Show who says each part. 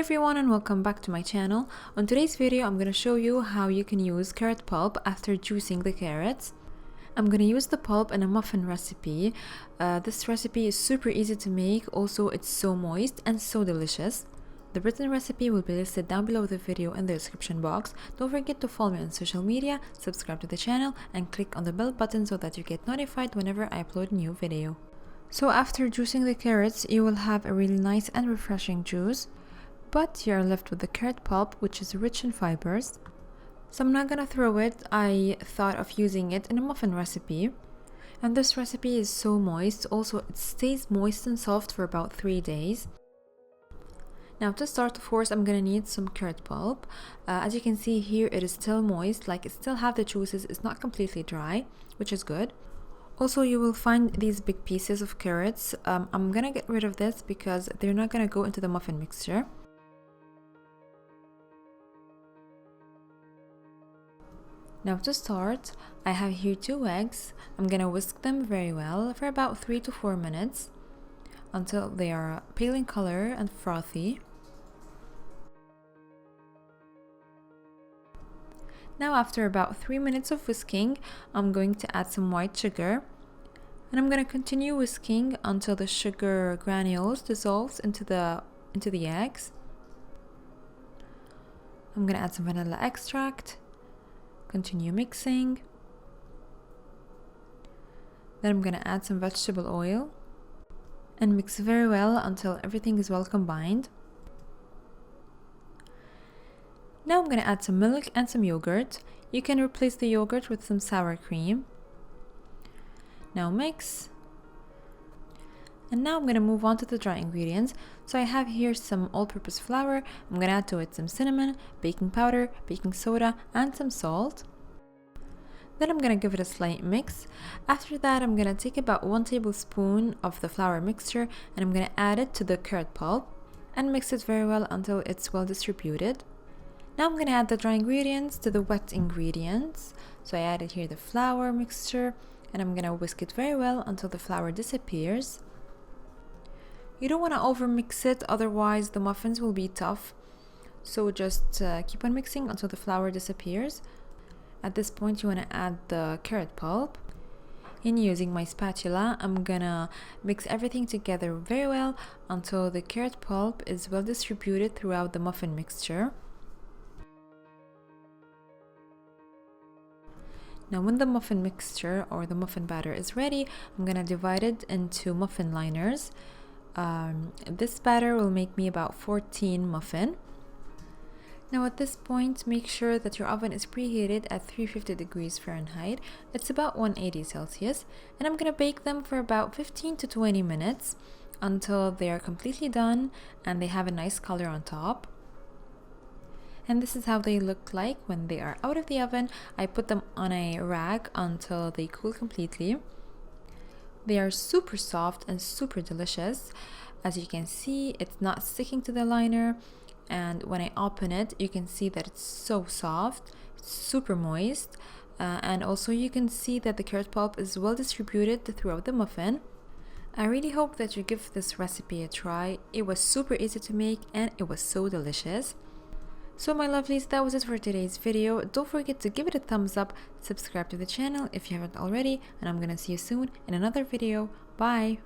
Speaker 1: everyone and welcome back to my channel. On today's video I'm going to show you how you can use carrot pulp after juicing the carrots. I'm going to use the pulp in a muffin recipe. This recipe is super easy to make, also it's so moist and so delicious. The written recipe will be listed down below the video in the description box. Don't forget to follow me on social media, subscribe to the channel and click on the bell button so that you get notified whenever I upload a new video. So after juicing the carrots, you will have a really nice and refreshing juice, but you're left with the carrot pulp, which is rich in fibers. So I'm not gonna throw it. I thought of using it in a muffin recipe. And this recipe is so moist, also it stays moist and soft for about 3 days. Now to start, of course, I'm gonna need some carrot pulp. As you can see here, it is still moist, like it still have the juices, it's not completely dry, which is good. Also, you will find these big pieces of carrots. I'm gonna get rid of this because they're not gonna go into the muffin mixture. Now to start, I have here 2 eggs. I'm gonna whisk them very well for about 3 to 4 minutes until they are pale in color and frothy. Now after about 3 minutes of whisking, I'm going to add some white sugar. And I'm going to continue whisking until the sugar granules dissolves into the eggs. I'm going to add some vanilla extract. Continue mixing. Then I'm going to add some vegetable oil. And mix very well until everything is well combined. Now I'm going to add some milk and some yogurt. You can replace the yogurt with some sour cream. Now mix. And now I'm going to move on to the dry ingredients. So I have here some all-purpose flour. I'm going to add to it some cinnamon, baking powder, baking soda, and some salt. Then I'm going to give it a slight mix. After that, I'm going to take about 1 tablespoon of the flour mixture and I'm going to add it to the carrot pulp and mix it very well until it's well distributed. Now I'm going to add the dry ingredients to the wet ingredients. So I added here the flour mixture and I'm going to whisk it very well until the flour disappears. You don't want to over mix it, otherwise the muffins will be tough. So just keep on mixing until the flour disappears. At this point you want to add the carrot pulp. And using my spatula, I'm gonna mix everything together very well until the carrot pulp is well distributed throughout the muffin mixture. Now when the muffin mixture or the muffin batter is ready, I'm gonna divide it into muffin liners. This batter will make me about 14 muffin. Now at this point, make sure that your oven is preheated at 350 degrees Fahrenheit. It's about 180 Celsius. And I'm gonna bake them for about 15 to 20 minutes until they are completely done and they have a nice color on top. And this is how they look like when they are out of the oven. I put them on a rack until they cool completely. They are super soft and super delicious. As you can see, it's not sticking to the liner. And when I open it, you can see that it's so soft, it's super moist. And also you can see that the carrot pulp is well distributed throughout the muffin. I really hope that you give this recipe a try. It was super easy to make and it was so delicious. So my lovelies, that was it for today's video. Don't forget to give it a thumbs up, subscribe to the channel if you haven't already, and I'm gonna see you soon in another video. Bye!